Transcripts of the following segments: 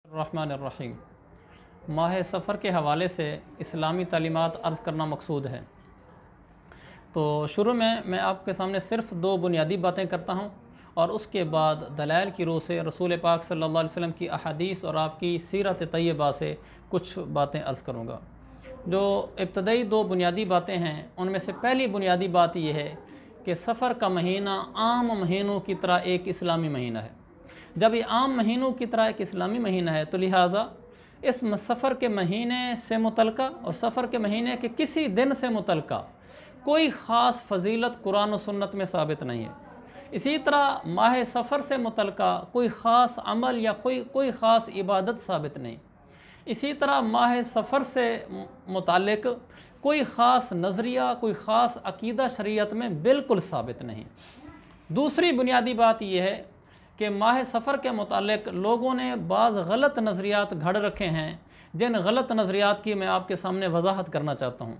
रहमानिर्रहीम। माह सफ़र के हवाले से इस्लामी तालीमात अर्ज़ करना मकसूद है। तो शुरू में मैं आपके सामने सिर्फ़ दो बुनियादी बातें करता हूँ और उसके बाद दलाइल की रूह से रसूल पाक सल्लल्लाहु अलैहि वसल्लम की अहादीस और आपकी सीरत तय्यबा से कुछ बातें अर्ज़ करूँगा। जो इब्तदाई दो बुनियादी बातें हैं उनमें से पहली बुनियादी बात यह है कि सफ़र का महीना आम महीनों की तरह एक इस्लामी महीना है। जब ये आम महीनों की तरह एक इस्लामी महीना है तो लिहाजा इस सफ़र के महीने से मुतल्लिक़ और सफ़र के महीने के किसी दिन से मुतल्लिक़ कोई ख़ास फ़जीलत कुरान और सुन्नत में साबित नहीं है। इसी तरह माह सफ़र से मुतल्लिक़ कोई ख़ास अमल या कोई ख़ास इबादत साबित नहीं। इसी तरह माह सफ़र से मुताल्लिक़ कोई ख़ास नज़रिया कोई ख़ास अक़ीदा शरीयत में बिल्कुल साबित नहीं। दूसरी बुनियादी बात यह है कि माह सफ़र के मुताल्लिक़ लोगों ने बाज़ गलत नज़रियात घड़ रखे हैं, जिन गलत नज़रियात की मैं आपके सामने वजाहत करना चाहता हूँ।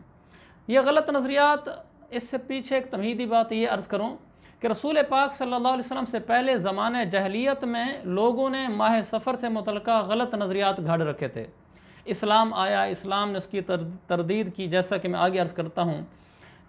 ये गलत नज़रियात, इससे पीछे एक तमहीदी बात ये अर्ज़ करूँ कि रसूल पाक सल्लल्लाहु अलैहि वसल्लम से पहले ज़माने जहलियत में लोगों ने माह सफ़र से मुतल्लिक़ गलत नज़रियात घड़ रखे थे। इस्लाम आया, इस्लाम ने उसकी तरदीद की, जैसा कि मैं आगे अर्ज़ करता हूँ।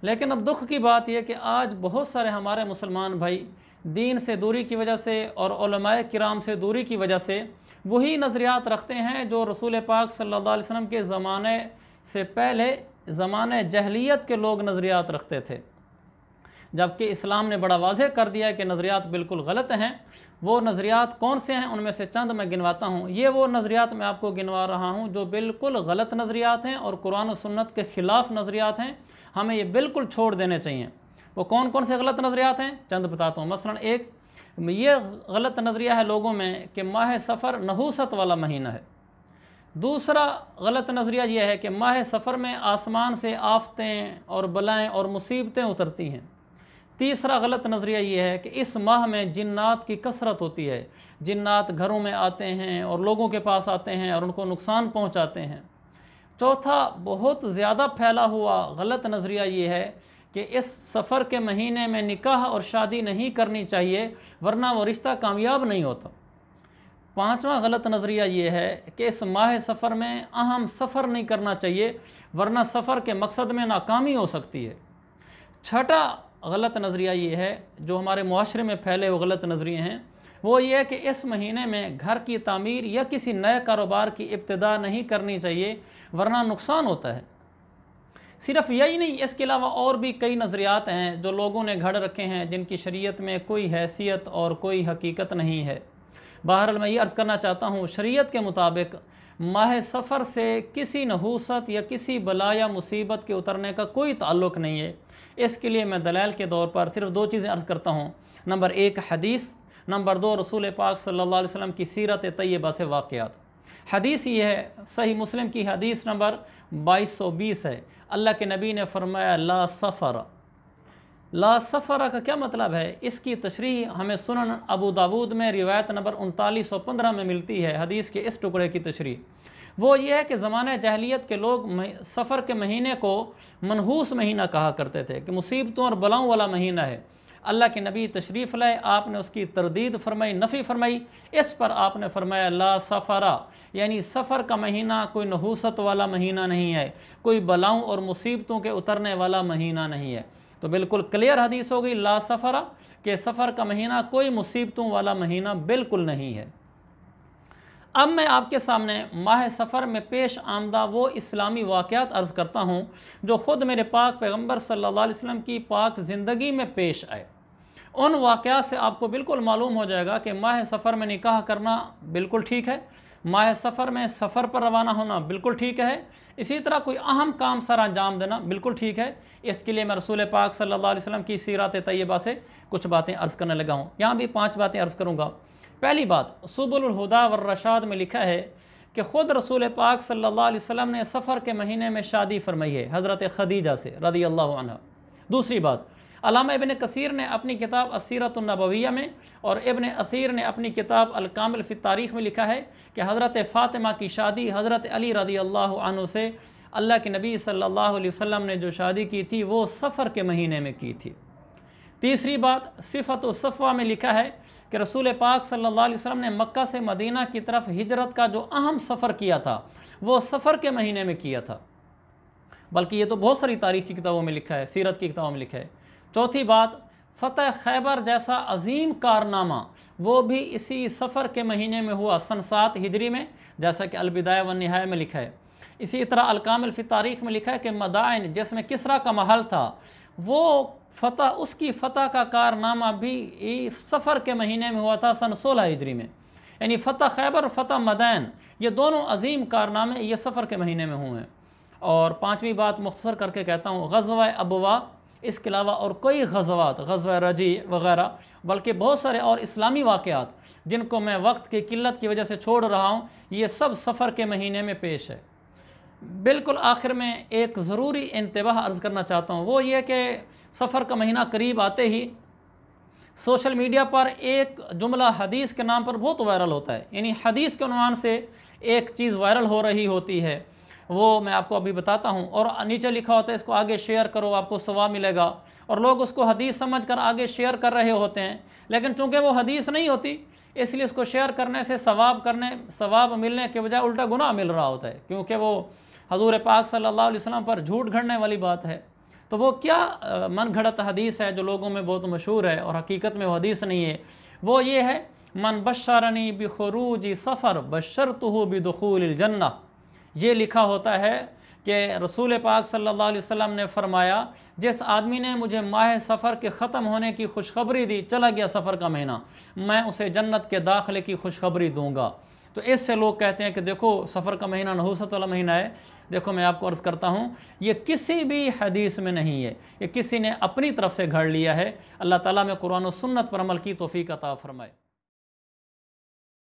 लेकिन अब दुख की बात यह कि आज बहुत सारे हमारे मुसलमान भाई दीन से दूरी की वजह से और उलमाए किराम से दूरी की वजह से वही नज़रियात रखते हैं जो रसूल पाक सल्लल्लाहु अलैहि वसल्लम के ज़माने से पहले ज़माने जहलियत के लोग नज़रियात रखते थे, जबकि इस्लाम ने बड़ा वाज़ेह कर दिया है कि नज़रियात बिल्कुल गलत हैं। वो नज़रियात कौन से हैं उनमें से चंद मैं गिनवाता हूँ। ये वो नज़रियात मैं आपको गिनवा रहा हूँ जो बिल्कुल गलत नज़रियात हैं और कुरान और सुन्नत के ख़िलाफ़ नज़रियात हैं, हमें ये बिल्कुल छोड़ देने चाहिए। वो कौन कौन से गलत नज़रियात हैं चंद बताता हूँ। मसलन एक ये गलत नज़रिया है लोगों में कि माह सफ़र नहूसत वाला महीना है। दूसरा गलत नज़रिया ये है कि माह सफ़र में आसमान से आफतें और बलाएँ और मुसीबतें उतरती हैं। तीसरा गलत नज़रिया ये है कि इस माह में जिन्नात की कसरत होती है, जिन्नात घरों में आते हैं और लोगों के पास आते हैं और उनको नुकसान पहुंचाते हैं। चौथा बहुत ज़्यादा फैला हुआ गलत नज़रिया ये है कि इस सफ़र के महीने में निकाह और शादी नहीं करनी चाहिए वरना वो रिश्ता कामयाब नहीं होता। पांचवा गलत नज़रिया ये है कि इस माह सफ़र में अहम सफ़र नहीं करना चाहिए वरना सफ़र के मकसद में नाकामी हो सकती है। छठा गलत नज़रिया ये है जो हमारे मुआशरे में फैले वो गलत नज़रिए हैं, वो ये है कि इस महीने में घर की तामीर या किसी नए कारोबार की इब्तिदा नहीं करनी चाहिए वरना नुकसान होता है। सिर्फ यही नहीं, इसके अलावा और भी कई नज़रियात हैं जो लोगों ने घड़ रखे हैं जिनकी शरीयत में कोई हैसियत और कोई हकीकत नहीं है। बहरहाल मैं ये अर्ज़ करना चाहता हूँ, शरीयत के मुताबिक माह सफ़र से किसी नहूसत या किसी बला या मुसीबत के उतरने का कोई ताल्लुक़ नहीं है। इसके लिए मैं दलाइल के तौर पर सिर्फ दो चीज़ें अर्ज़ करता हूँ। नंबर एक हदीस, नंबर दो रसूल पाक सल्लल्लाहु अलैहि वसल्लम की सीरत तय्यबा से वाक़यात। हदीस ये है, सही मुस्लिम की हदीस नंबर 2220 है। अल्लाह के नबी ने फरमाया ला सफ़र। ला सफ़र का क्या मतलब है? इसकी तशरीह हमें सुनन अबू दाऊद में रिवायत नंबर 3915 में मिलती है। हदीस के इस टुकड़े की तशरीह वो ये है कि ज़माने जहलियत के लोग सफ़र के महीने को मनहूस महीना कहा करते थे कि मुसीबतों और बलाओं वाला महीना है। अल्लाह के नबी तशरीफ़ लाए, आपने उसकी तरदीद फरमाई, नफ़ी फरमाई। इस पर आपने फरमाया ला सफ़रा, यानी सफ़र का महीना कोई नहूसत वाला महीना नहीं है, कोई बलाओं और मुसीबतों के उतरने वाला महीना नहीं है। तो बिल्कुल क्लियर हदीस हो गई ला सफ़रा कि सफ़र का महीना कोई मुसीबतों वाला महीना बिल्कुल नहीं है। अब मैं आपके सामने माह सफ़र में पेश आमदा वो इस्लामी वाक़यात अर्ज़ करता हूँ जो ख़ुद मेरे पाक पैगम्बर सल्लल्लाहु अलैहि वसल्लम की पाक ज़िंदगी में पेश आए। उन वाक़यात से आपको बिल्कुल मालूम हो जाएगा कि माह सफ़र में निकाह करना बिल्कुल ठीक है, माह सफ़र में सफ़र पर रवाना होना बिल्कुल ठीक है, इसी तरह कोई अहम काम सर अंजाम देना बिल्कुल ठीक है। इसके लिए मैं रसूल पाक सल्लल्लाहु अलैहि वसल्लम की सीरत तय्यबा से कुछ बातें अर्ज़ करने लगा हूँ। यहाँ भी 5 बातें अर्ज़ करूँगा। पहली बात, सुबुल हुदा व रशाद में लिखा है कि ख़ुद रसूल पाक सल्लल्लाहु अलैहि वसल्लम ने सफ़र के महीने में शादी फरमाई है हज़रत खदीजा से रज़ी अल्लाहु अन्हा। दूसरी बात, अल्लामा इब्न कसीर ने अपनी किताब अस्सीरत अन्नबविय्या में और इब्न असीर ने अपनी किताब अल कामिल फ़ी तारीख़ में लिखा है कि हज़रत फ़ातिमा की शादी हज़रत अली रज़ी अल्लाहु अन्हु से अल्लाह के नबी सल्लल्लाहु अलैहि वसल्लम ने जो शादी की थी वो सफ़र के महीने में की थी। तीसरी बात, सिफ़त सफ़वा में लिखा है کہ رسول پاک صلی اللہ علیہ وسلم نے مکہ سے مدینہ کی طرف ہجرت کا جو اہم سفر کیا تھا وہ سفر کے مہینے میں کیا تھا، بلکہ یہ تو بہت ساری تاریخ کی کتابوں میں لکھا ہے، سیرت کی کتابوں میں لکھا ہے۔ چوتھی بات، فتح خیبر جیسا عظیم کارنامہ وہ بھی اسی سفر کے مہینے میں ہوا، سن 7 ہجری میں، جیسا کہ البدایہ والنہایہ میں لکھا ہے۔ اسی طرح الکامل فی تاریخ میں لکھا ہے کہ مدائن جس میں کسریٰ کا محل تھا وہ فتح، اس کی فتح کا کارنامہ بھی سفر کے مہینے میں ہوا تھا، سن 16 ہجری میں۔ یعنی فتح خیبر اور فتح مدائن یہ دونوں عظیم کارنامے یہ سفر کے مہینے میں ہوئے ہیں۔ اور پانچویں بات مختصر کر کے کہتا ہوں، غزوہ ابوا، اس کے علاوہ اور کوئی غزوات، غزوہ رجیع وغیرہ، بلکہ بہت سارے اور اسلامی واقعات جن کو میں وقت کی قلت کی وجہ سے چھوڑ رہا ہوں، یہ سب سفر کے مہینے میں پیش ہے۔ بالکل آخر میں ایک ضروری انتباہ عرض کرنا چاہتا ہوں، وہ یہ کہ سفر کا مہینہ قریب آتے ہی سوشل میڈیا پر ایک جملہ حدیث کے نام پر بہت وائرل ہوتا ہے، یعنی حدیث کے عنوان سے ایک چیز وائرل ہو رہی ہوتی ہے، وہ میں آپ کو ابھی بتاتا ہوں، اور نیچے لکھا ہوتا ہے اس کو آگے شیئر کرو آپ کو ثواب ملے گا، اور لوگ اس کو حدیث سمجھ کر آگے شیئر کر رہے ہوتے ہیں، لیکن چونکہ وہ حدیث نہیں ہوتی اس لیے اس کو شیئر کرنے سے ثواب ملنے کے بجائے الٹا گناہ مل رہا ہوتا ہے، کیونکہ وہ حضور پاک صلی اللہ علیہ وسلم پر جھوٹ گھڑنے والی بات ہے۔ تو وہ کیا من گھڑت حدیث ہے جو لوگوں میں بہت مشہور ہے اور حقیقت میں وہ حدیث نہیں ہے، وہ یہ ہے، من بشرنی بخروج سفر بشرتہ بدخول الجنہ۔ یہ لکھا ہوتا ہے کہ رسول پاک صلی اللہ علیہ وسلم نے فرمایا، جس آدمی نے مجھے ماہ سفر کے ختم ہونے کی خوشخبری دی، چلا گیا سفر کا مہینہ، میں اسے جنت کے داخلے کی خوشخبری دوں گا۔ تو اس سے لوگ کہتے ہیں کہ دیکھو سفر کا مہینہ نحوست والا مہینہ ہے۔ دیکھو میں آپ کو عرض کرتا ہوں، یہ کسی بھی حدیث میں نہیں ہے، یہ کسی نے اپنی طرف سے گھڑ لیا ہے۔ اللہ تعالیٰ میں قرآن و سنت پر عمل کی توفیق عطا فرمائے۔